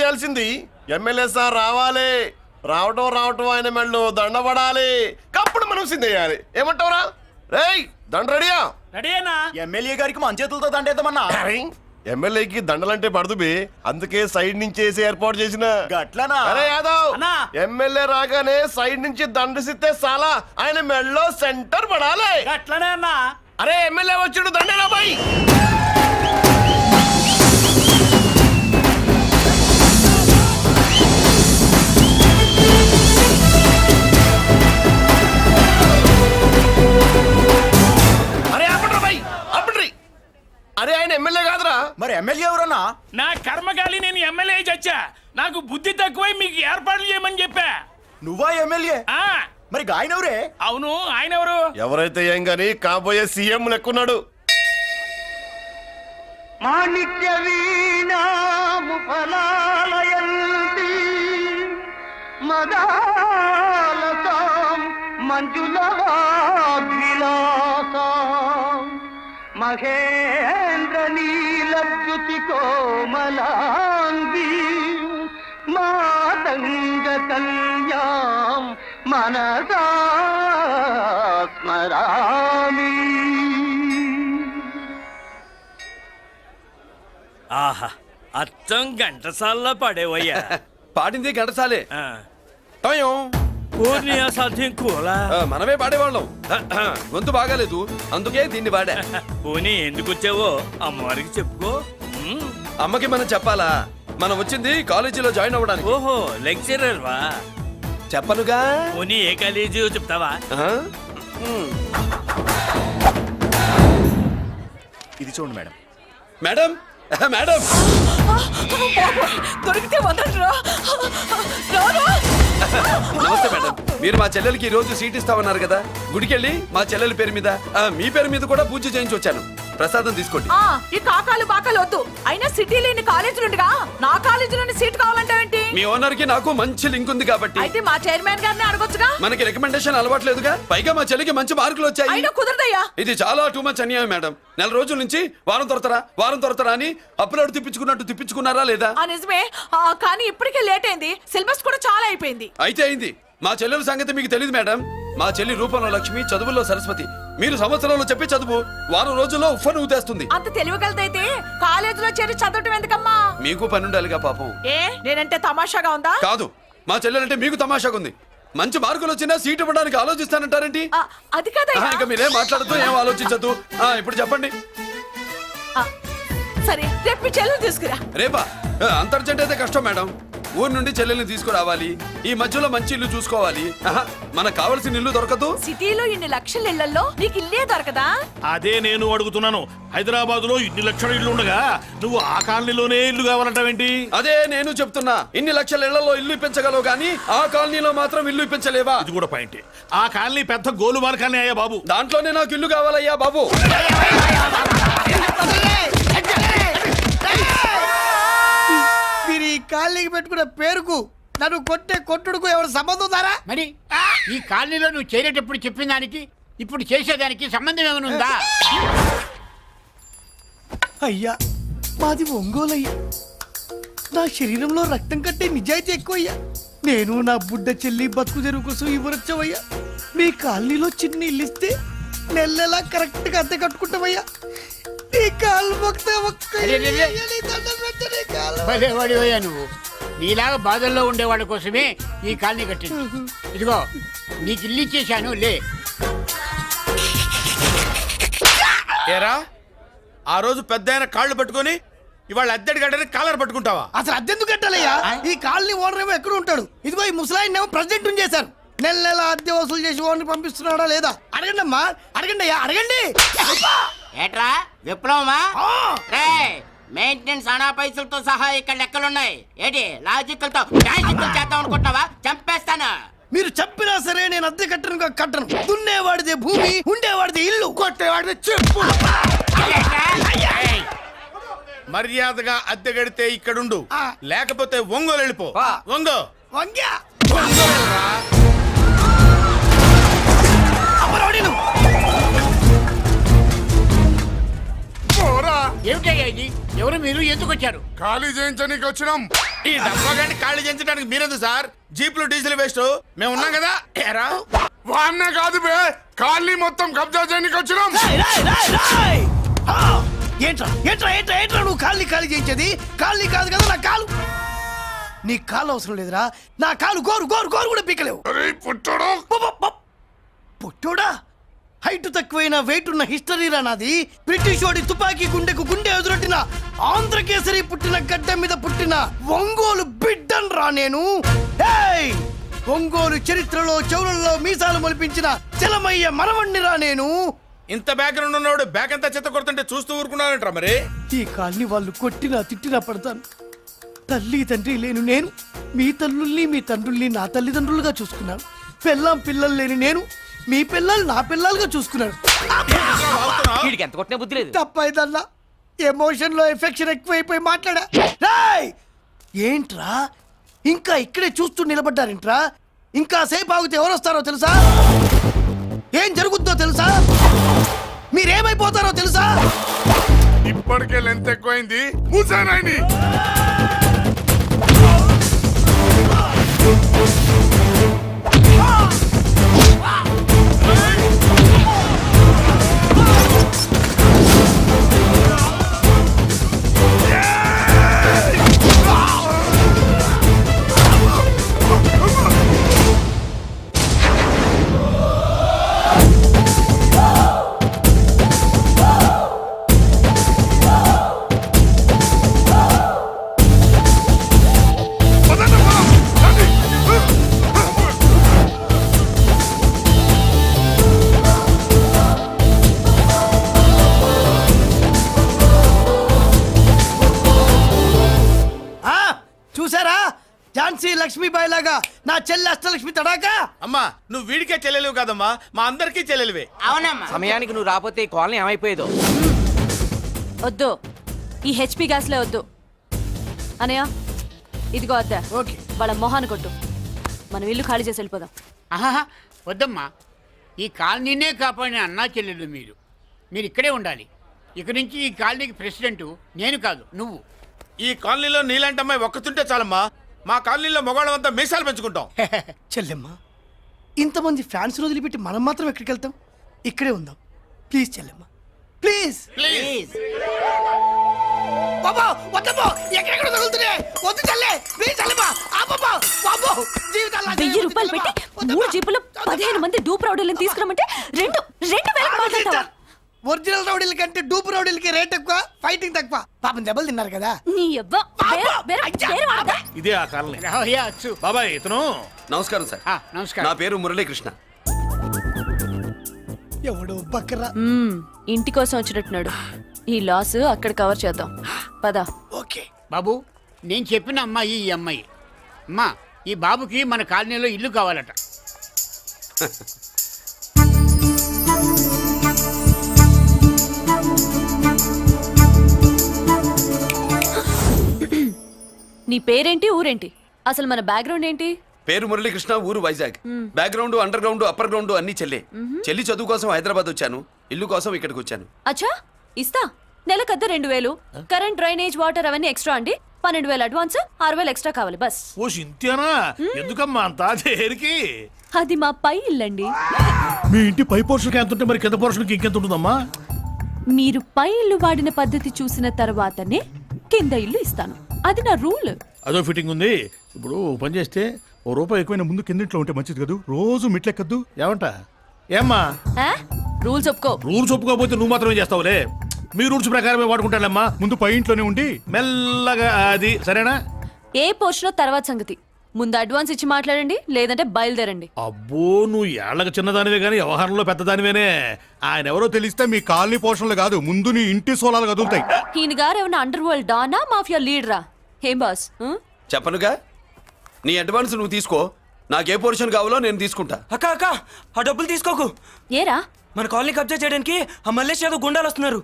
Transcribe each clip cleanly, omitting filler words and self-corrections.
చేయాల్సింది MLA sir రావాలి, రావటం ఆయన మెళ్ళు దండపడాలి, కప్పుడు మనం సిందేయాలి. ఏమంటావురా? రేయ్ దండ రెడీయా? రెడీనా? ఎమ్మెల్యే గారికి మన చేతులతో దండేద్దామన్నా. ఎమ్మెల్యేకి దండలంటే పడదు బే, అందుకే సైడ్ నుంచి వేసి ఏర్పాటు చేసిన. గట్లనా? అరే యాదవ్, అన్నా. ఎమ్మెల్యే రాగానే సైడ్ నుంచి దండసిస్తే చాలా ఆయన మెళ్ళో సెంటర్ పడాలి. అట్లనే అన్నా. అరే ఎమ్మెల్యే వచ్చాడు, దండేరా బాయ్. అరే ఆయన ఎమ్మెల్యే కాదురా. మరి ఎమ్మెల్యే ఎవరన్నా? నా కర్మకాలి, నేను ఎమ్మెల్యే చచ్చా. నాకు బుద్ధి తక్కువై మీకు ఏర్పాట్లు చేయమని చెప్పా. నువ్వా ఎమ్మెల్యే? ఆ మరి ఆయన ఎవరే? అవును, ఆయన ఎవరు? ఎవరైతే ఏం గాని కాబోయే సీఎం లెక్కున్నాడు. మాణిక్య వీణాము ఫలాలయంతి మదాలసాం మంజులవాగ్విలాసాం మహేంద్ర నీలద్యుతి కోమలాంగీ మాతంగ కన్యాం మనసా స్మరామి. ఆహా, అచ్చం ఘంటసాల్లో పడేవయ్యా. పాడింది ఘంటసాలే. సాధ్యం కూలా మనమే పాడేవాళ్ళం. గొంతు బాగాలేదు, అందుకే దీన్ని పాడా. పోనీ ఎందుకు వచ్చావో అమ్మవారికి చెప్పుకో. అమ్మకి మనం చెప్పాలా? మనం వచ్చింది కాలేజీలో జాయిన్ అవ్వడానికి. ఓహో, లెక్చరర్ వా? చెప్పనుగా. పోనీ ఏ కాలేజీ చెప్తావా? ఇది చూడండి మేడం. మేడం మేడం దొరికితే వదలరా. నమస్తే మేడం. మీరు మా చెల్లెలకి ఈ రోజు సీట్ ఇస్తామన్నారు కదా, గుడికెళ్ళి మా చెల్లెల పేరు మీద మీ పేరు మీద కూడా పూజ చేయించి వచ్చాను. ప్రసాదం తీసుకోండి. ఈ కాకాలు బాకాలు వద్దు. అయినా సిటీ లేని కాలేజీలుండగా నా కాలేజీలోని సీట్ కావాలంటావేంటి? మీ ఓనర్ కి నాకు మంచి లింక్ ఉంది కాబట్టి. అయితే మా చైర్మన్ గారిని అడగొచ్చుగా. మనకి రికమెండేషన్ అలవాట్లేదుగా, పైగా మా చెల్లికి మంచి మార్కులు వచ్చాయి. అయినా కుదరదయ్యా. ఇది చాలా టూ మచ్ అన్యాయం మేడం. నెల రోజుల నుంచి వారం తొరతరా అని అప్లోడ్ తిప్పించుకున్నారా లేదా? నిజమే, కానీ ఇప్పటికే లేట్ అయింది. సిలబస్ కూడా చాలా అయిపోయింది. అయితే అయింది. మా చెల్లెల సంగతి మీకు తెలియదు మేడం. మా చెల్లి రూపంలో లక్ష్మి, చదువుల్లో సరస్వతి. మీరు సంవత్సరంలో చెప్పే చదువు వారం రోజుల్లో ఉఫ్ఫను ఊదేస్తుంది. అంత తెలివిగలదైతే కాలేజీలో చేరి చదవటం ఎందుకమ్మా? మీకు పని ఉండాలిగా పాపం. నేనంటే తమాషాగా ఉందా? కాదు, మా చెల్లెలంటే మీకు తమాషాగా ఉంది. మంచి మార్కులు వచ్చినా సీట్ ఇవ్వడానికి ఆలోచిస్తానంటారేంటి? అది కాదయ్యా. ఇంకా మీరేం మాట్లాడుతూ ఏం ఆలోచించద్దు. ఇప్పుడు చెప్పండి. సరే, రేపు మీ చెల్లెలు తీసుకురా. రేపా? అంత అర్జెంట్ అయితే కష్టం మేడం. ఊరు నుండి చెల్లెల్ని తీసుకురావాలి, ఈ మధ్యలో మంచి ఇల్లు చూసుకోవాలి. మనకు కావలసిన ఇల్లు దొరకదు. సిటీలో ఇన్ని లక్షల ఇళ్లలో నీకు ఇల్లే దొరకదా? అదే నేను అడుగుతున్నాను. హైదరాబాద్ లో ఇన్ని లక్షల ఇల్లు ఉండగా నువ్వు ఆ కాలనీలోనే ఇల్లు కావాలంటావేంటి? అదే నేను చెప్తున్నా. ఇన్ని లక్షల ఇళ్లలో ఇల్లు ఇప్పించగలవు గానీ ఆ కాలనీలో మాత్రం ఇల్లు ఇప్పించలేవా? ఇది కూడా పాయింట్. ఆ కాలనీ పెద్ద గోలుమాల కాలనీ అయ్యా బాబు. దాంట్లోనే నాకు ఇల్లు కావాలయ్యా బాబు. మీరు ఈ కాలనీకి పెట్టుకున్న పేరుకు నన్ను కొట్టే కొట్టుడుకు ఎవరు సంబంధం ఉందారా? మరి ఈ కాలనీలో నువ్వు చేరేటప్పుడు చెప్పిన దానికి ఇప్పుడు చేసేదానికి సంబంధం ఏమైనా ఉందా? అయ్యా, మాది ఒంగోలు అయ్యా. నా శరీరంలో రక్తం కట్టే నిజాయితీ ఎక్కువయ్యా. నేను నా బుడ్డ చెల్లి బతుకు తెరువు కోసం ఇవ్వరొచ్చావయ్యా. మీ కాలనీలో చిన్న ఇల్లు ఇస్తే నెలలా కరెక్ట్ గా అద్దె కట్టుకుంటామయ్యా. నీ కాలు భలేవాడివయ్యా నువ్వు. నీలాగా బాధల్లో ఉండేవాళ్ళ కోసమే ఈ కాలనీ కట్టింది. ఇదిగో నీకు ఇల్లు ఇచ్చేశాను, లే. ఏరా, ఆ రోజు పెద్ద కాళ్ళు పట్టుకొని ఇవాళ అద్దెడి గడ్డని కాలర్ పట్టుకుంటావా? అసలు అద్దెందుకు కట్టాలయ్యా? ఈ కాలనీ ఓనర్ ఏమో ఎక్కడ ఉంటాడు? ఇదిగో ఈ ముసలాయిని ఏమో ప్రెసిడెంట్ చేశారు. నెల అద్దె వసూలు చేసి ఓనర్ పంపిస్తున్నాడా లేదా అడగండి అమ్మా. అడగండి అయ్యా, అడగండి. ఏట్రా విప్లవమా? మెయింటెనెన్స్ అనా పైసలతో సహా ఇక్కడ లెక్కలున్నాయి. ఏంటి లాజికల్ తో చేద్దాం అనుకుంటావా? చంపేస్తాను. మీరు చెప్పినా సరే నేను అద్దె కట్టను. దున్నేవాడిదే భూమి, ఉండేవాడిదే ఇల్లు, కొట్టేవాడిదే చెప్పు. మర్యాదగా అద్దె గడితే ఇక్కడుండు, లేకపోతే ఒంగోలు వెళ్ళిపో. ఒంగో వంగ్యా ఏమిటయ్యా ఇది? ఎవరు మీరు? ఎందుకు వచ్చారు? ఖాళీ చేయించడానికి వచ్చినాం. ఈ డబ్బా గంట కాళ్ళు చేయించడానికి మీరెందుకు సార్? జీపులు డీజిల్ వేస్ట్, మేము ఉన్నాం కదా. ఏరా వాన్నే కాదు బే, కాలనీ మొత్తం కబ్జా చేయడానికి వచ్చినాం. ఏంట్రా ఏంట్రా ఏంట్రా ఏంట్రా నువ్వు కాళ్ళని ఖాళీ చేయించేది? కాళ్ళని కాదు కదా నా కాలు. నీ కాలు అవసరం లేదురా, నా కాలు గోరు గోరు గోరు కూడా పీకలేవు. పుట్టడు పుట్టోడా? హైట్ తక్కువైన వెయిట్ ఉన్న హిస్టరీరా నాది. బ్రిటిష్ వాడి తుపాకీ గుండెకు గుండె ఎదురొట్టిన ఆంధ్రకేసరి పుట్టిన గడ్డ మీద పుట్టిన ఒంగోలు బిడ్డన్ రా నేను. ఏయ్! ఒంగోలు చరిత్రలో చౌరల్లో మీసాలు మొలిపించిన చలమయ్య మనవణ్ణి రా నేను. ఇంత బ్యాక్గ్రౌండ్ ఉన్నవాడు బ్యాక్ అంతా చెత్త కొడుతుంటే చూస్తూ ఊరుకున్నారంట మరి. ఈ కాల్ని వాళ్ళు కొట్టినా తిట్టినా పడతాను. తల్లి తండ్రి లేను నేను మీ తల్లుల్ని మీ తండ్రుల్ని నా తల్లిదండ్రులుగా చూసుకున్నాను. పెళ్ళాం పిల్లలు లేని నేను మీ పిల్లలు నా పిల్లలుగా చూసుకున్నాను. ఎంత కొట్టినా బుద్ధి లేదు. తప్పైదల్లా ఎమోషన్ లో ఎఫెక్షన్ ఎక్కువైపోయి మాట్లాడా. రేయ్! ఏంట్రా ఇంకా ఇక్కడే చూస్తూ నిలబడ్డారేంట్రా? ఇంకా సేపు ఆగితే ఎవరు వస్తారో తెలుసా? ఏం జరుగుద్దో తెలుసా? మీరేమైపోతారో తెలుసా? ఇప్పటికే లెంత్ ఎక్కువైంది. మూసానాయని చూసారా? ఝాన్సీ లక్ష్మీబాయి లాగా నా చెల్లి అష్టలక్ష్మి తడాకా. అమ్మా నువ్వు వీడికే చెల్లెలివి కాదమ్మా, మా అందరికీ చెల్లెలివే. అవునమ్మా. సమయానికి నువ్వు రాకపోతే ఈ కాలనీ ఏమైపోయేదో. వద్దు, ఈ హెచ్పి గ్యాస్లే వద్దు. అనయ్య ఇదిగో అద్దా, ఓకే వాళ్ళ మొహాన్ని కొట్టు. మనం ఇల్లు ఖాళీ చేసి వెళ్ళిపోదాం. ఆహా వద్దమ్మా, ఈ కాలనీనే కాపాడిన అన్నా చెల్లెలు మీరు. మీరు ఇక్కడే ఉండాలి. ఇక నుంచి ఈ కాలనీకి ప్రెసిడెంట్ నేను కాదు, నువ్వు. ఈ కాలనీలో నీలాంటి అమ్మాయి ఒక్కతుంటే చాలమ్మా. మా కాలనీలో మగవాళ్ళంతా మీసాలు పెంచుకుంటాం. చెల్లెమ్మ, ఇంతమంది ఫ్యాన్స్ వదిలిపెట్టి మనం మాత్రం ఎక్కడికి వెళ్తాం? ఇక్కడే ఉందాం ప్లీజ్ చెల్లెమ్మ, ప్లీజ్. ప్లీజ్. బాబా వద్దమ్మా, ఎక్కడెక్కడ తగులుతున్నాయి. వద్దు చెల్లె, ప్లీజ్ చెల్లెమ్మ. ఆపమ్మా బాబు, జీవితాల్లో 1000 రూపాయలు పెట్టి 3 జీపులు 15 మంది డూప్ రౌడీలను తీసుకురమంటే 2,000 మాట్లాడతావా? ఒరిజినల్ రౌడీల కంటే డూప్ రౌడీలకి రేట్ ఎక్కువ, ఫైటింగ్ తక్కువ. పాపం దెబ్బలు తిన్నారు కదా. నీ అబ్బ వేరే వాడదా? ఇదే ఆ కాలనీ. రావయ్యా అచ్చు. బాబాయ్ ఇతను. నమస్కారం సార్. నమస్కారం. నా పేరు మురళీకృష్ణ. ఎవడో బక్కరా. ఇంటి కోసం వచ్చినట్టున్నాడు. ఈ లాస్ అక్కడ కవర్ చేద్దాం పద. ఓకే బాబు, నేను చెప్పిన అమ్మాయి ఈ అమ్మాయి. అమ్మా, ఈ బాబుకి మన కాలనీలో ఇల్లు కావాలట. నీ పేరేంటి, ఊరేంటి, అసలు మన బ్యాక్గ్రౌండ్ ఏంటి? పేరు మురళీకృష్ణ, ఊరు Vizag. Background under ground upper ground అన్ని చెల్లి. చెల్లి చదువు కోసం హైదరాబాద్ వచ్చాను, ఇల్లు కోసం ఇక్కడికి వచ్చాను. అచ్చా, ఇస్తా. నెలకద్ద 2000, కరెంట్, డ్రైనేజ్, వాటర్ అవన్నీ ఎక్స్ట్రా అండి. 12,000 అడ్వాన్స్, 6,000 ఎక్స్ట్రా కావాలి బస్. ఓ సింత్యానా, ఎందుకమ్మా అంత దేనికి? అది మా పై ఇల్లండి. మీ ఇంటి పై పోర్షన్కి ఎంత ఉంటే మరి కింద పోర్షన్కి ఇంకెంత ఉంటుందమ్మా? మీరు పై ఇల్లు వాడిన పద్ధతి చూసిన తర్వాతనే కింద ఇల్లు ఇస్తాను. అది నా రూల్. అదో ఫిట్టింగ్ ఉంది. ఇప్పుడు ఓ పని చేస్తే ఓ రూపాయి ఎక్కువైనా ముందు కిందింట్లో ఉంటే మంచిది కదా, రోజు మిట్లెక్కద్దు. ఏమంట? ఏమ్మా రూల్స్ ఒప్పుకో. రూల్స్ ఒప్పుకోకపోతే నువ్వు మాత్రమే చేస్తావులే. మీ రూల్స్ ప్రకారమే వాడుకుంటానమ్మా. ముందు పై ఇంట్లోనే ఉండి మెల్లగా అది, సరేనా? ఏ పోర్షన్ తర్వాత సంగతి. ముందు అడ్వాన్స్ ఇచ్చి మాట్లాడండి, లేదంటే బయలుదేరండి. అబ్బో, నువ్వు ఏళ్ళకి చిన్నదానివే కానీ వ్యవహారంలో పెద్దదానివేనే. ఆయన ఎవరో తెలిస్తే మీ కాలనీ పోషణలు కాదు, ముందు నీ ఇంటి సోలాలు కదులుతాయి. ఈయన గారు ఏమన్నా అండర్ వరల్డ్ డానా, మాఫియా లీడరా? ఏం బాస్? చెప్పనుగా, నీ అడ్వాన్స్ నువ్వు తీసుకో. నాకు ఏ పోర్షన్ కావాలో నేను తీసుకుంటా. అక్క అక్క, ఆ డబ్బులు తీసుకోకు. ఏరా? మన కాలనీ కబ్జా చేయడానికి ఆ మల్లేష్ యాదవ్ గుండాలు వస్తున్నారు.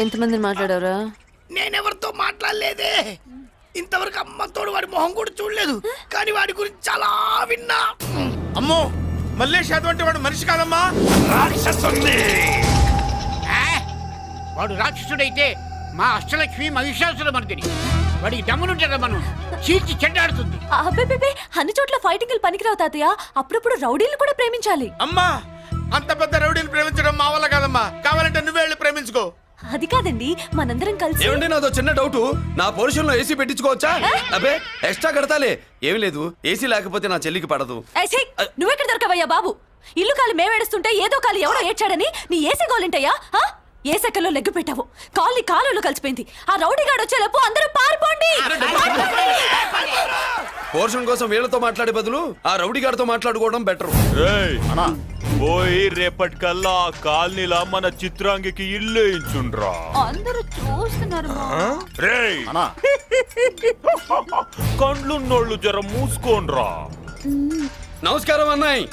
ఎంతమంది మాట్లాడారా? నేనెవరితో మాట్లాడలేదే. ఇంతవరకు అమ్మతోడు వాడి మొహం కూడా చూడలేదు, కానీ వాడి గురించి చాలా విన్నా. అమ్మో, మల్లేష్ యాదవ్ అంటే వాడు మనిషి కాదమ్మా, రాక్షసుని. వాడు రాక్షసుడైతే మా అష్టలక్ష్మి మహిషాసుల మర్దిని. వాడికి దమ్మునుంటారా మనం చీల్చి చెడ్డాడుతుంది. అబ్బే అన్ని చోట్ల ఫైటింగ్ పనికిరావు తాతయ్య. అప్పుడప్పుడు రౌడీలు కూడా ప్రేమించాలి. అమ్మా అంత పెద్ద రౌడీని ప్రేమించడం మా వల్ల కాదమ్మా. కావాలంటే నువ్వే వెళ్ళి ప్రేమించుకో. అది కాదండి, మనందరం కలిసి. ఏమండి నాదో చిన్న డౌట్, నా పోర్షన్ లో ఏసీ పెట్టించుకోవచ్చా? అబ్బే ఎక్స్ట్రా కడతాలే. ఏమి లేదు, ఏసీ లేకపోతే నా చెల్లికి పడదు. నువ్వెక్కడ దొరకవయ్యా బాబు? ఇల్లు కాలి మేమేడుస్తుంటే ఏదో కాలి ఎవడో ఏడ్చాడని నీ ఏసీ గోలింటయ్యా? ఏ సెకల్లో లెగ్గు పెట్టావు, కాళ్ళు కలిసిపోయింది. ఆ రౌడీ గాడు వచ్చేలోపు అందరూ పారిపోండి. పోర్షన్ కోసం వీళ్ళతో మాట్లాడే బదులు ఆ రౌడీ గారితో మాట్లాడుకోవడం బెటర్. పోయి రేపటికల్లా కాలనీలా మన చిత్రాంగికి ఇల్లు ఇచ్చుండ్రా. అందరూ చూస్తున్నారు. రేయ్ కండ్లున్నోళ్ళు జర మూసుకోండ్రా. నమస్కారం అన్నాయ్.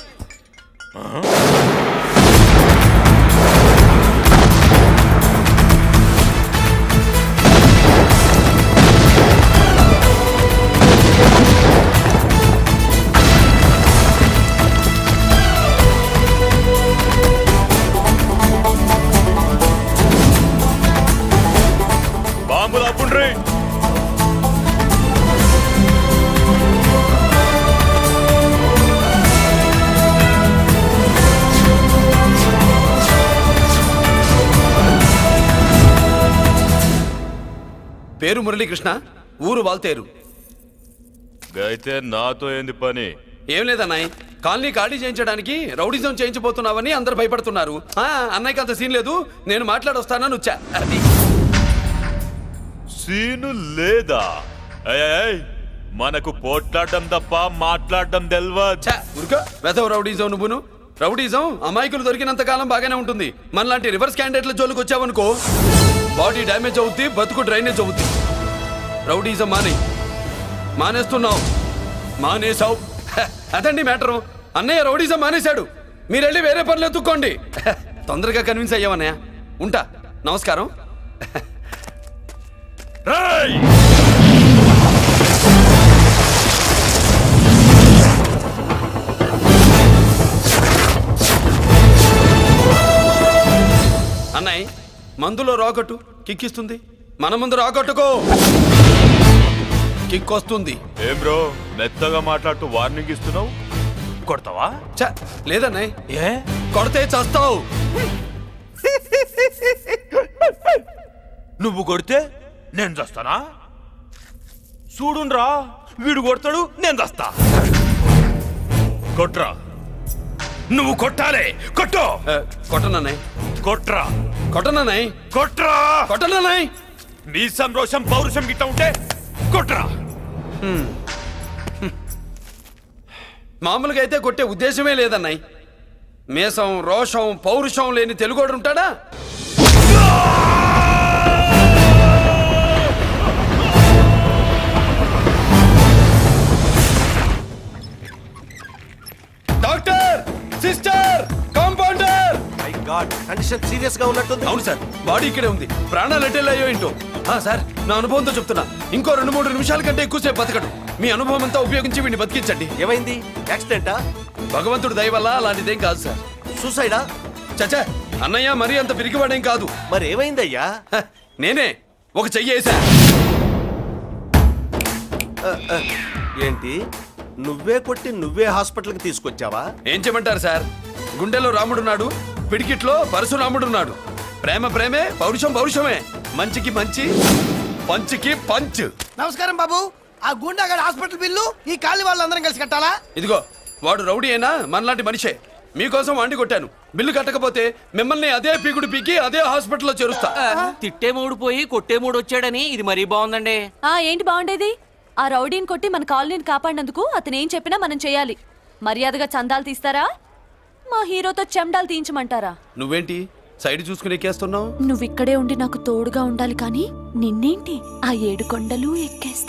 బాంబులు అప్పుండ్రీ. పేరు మురళీకృష్ణ, ఊరు వాల్తేరు. అయితే నాతో ఏంది పని? ఏం లేదన్నాయ్, కాలనీ ఖాళీ చేయించడానికి రౌడిజం చేయించబోతున్నావని అందరు భయపడుతున్నారు. అన్నయ్యకి అంత సీన్ లేదు, నేను మాట్లాడొస్తానని వచ్చా. అది సీను లేదా? మనకు పోట్లాడడం తప్ప మాట్లాడడం తెల్వా. వెధవ రౌడీజం నువ్వును. రౌడీజం అమాయకులు దొరికినంత కాలం బాగానే ఉంటుంది. మనలాంటి రివర్స్ క్యాండిడేట్ల జోలికి వచ్చావనుకో బాడీ డ్యామేజ్ అవుద్ది, బతుకు డ్రైనేజ్ అవుద్ది. రౌడీజం మానేస్తున్నావు, మానేసావు. అదండి మ్యాటరు. అన్నయ్య రౌడీజం మానేశాడు, మీరెళ్ళి వేరే పనులు ఎత్తుక్కోండి. తొందరగా కన్విన్స్ అయ్యావన్నయ్య. ఉంటా, నమస్కారం. అన్నయ్య మందులో రాకట్టు కిక్కిస్తుంది, మన ముందు రాకట్టుకో కిక్ వస్తుంది. ఏం బ్రో మెత్తగా మాట్లాడుతూ వార్నింగ్ ఇస్తున్నావు? కొడతావా? లేదన్నయ్య, ఏ కొడితే చస్తావు. నువ్వు కొడితే నేను చస్తానా? చూడుండ్రా, వీడు కొడతాడు, నేను చస్తా. కొట్రా, నువ్వు కొట్టాలే. కొట్టు. కొట్టనన్నయ్య. కొట్రా. కొట్టనన్నయ్య. కొట్రా. కొట్టనన్నయ్య. నీ సంతోషం పౌరుషం గిట్ట ఉంటే కొట్రా. మామూలుగా అయితే కొట్టే ఉద్దేశమే లేదన్నయ్య. మేషం రోషం పౌరుషం లేని తెలుగోడు ఉంటాడా? Doctor, sister, compounder. My God, condition serious గా ఉన్నట్టుంది. అవును సార్, బాడీ ఇక్కడే ఉంది. ప్రాణాలు ఎట్టేలా ఏంటో. సార్, నా అనుభవంతో చెప్తున్నా, ఇంకో 2-3 నిమిషాల కంటే ఎక్కువసేపు బతకడు. మీ అనుభవం అంతా ఉపయోగించి వీడిని బతికించండి. ఏమైంది? యాక్సిడెంటా? భగవంతుడు దయ వల్ల అలాంటిదేం కాదు సార్. సూసైడా? చచ్చా, అన్నయ్య మరీ అంత పిరికివాడేం కాదు. మరి ఏమైందయ్యా? నేనే ఒక చెయ్యేసా. ఏంటి, నువ్వే కొట్టి నువ్వే హాస్పిటల్కి తీసుకొచ్చావా? ఏం చేయమంటారు సార్, గుండెలో రాముడున్నాడు, పిడికిట్లో పరశురాముడున్నాడు. ప్రేమ ప్రేమే, పౌరుషం పౌరుషమే. మంచికి మంచి, పంచికి పంచ్. నమస్కారం బాబు. ఆ గుండాగడ్ హాస్పిటల్ బిల్లు ఈ కాలి వాళ్ళందరం కలిసి కట్టాలా? ఇదిగో, వాడు రౌడీ అయినా మనలాంటి మనిషే. మీకోసం వండి కొట్టాను. బిల్లు కట్టకపోతే మిమ్మల్ని అదే పీకుడు పీకి అదే హాస్పిటల్లో చేరుస్తా. తిట్టే మూడు పోయి కొట్టే మూడు వచ్చాడని ఇది మరీ బాగుందండి. ఏంటి బాగుండేది? ఆ రౌడీని కొట్టి మన కాలనీని కాపాడినందుకు అతను ఏం చెప్పినా మనం చేయాలి. మర్యాదగా చందాలు తీస్తారా, మా హీరోతో చెండాలు తీయించమంటారా? నువ్వేంటి సైడ్ చూసుకుని ఎక్కేస్తున్నావు? నువ్విక్కడే ఉండి నాకు తోడుగా ఉండాలి, కానీ నిన్నేంటి ఆ 7 కొండలు ఎక్కేస్తా.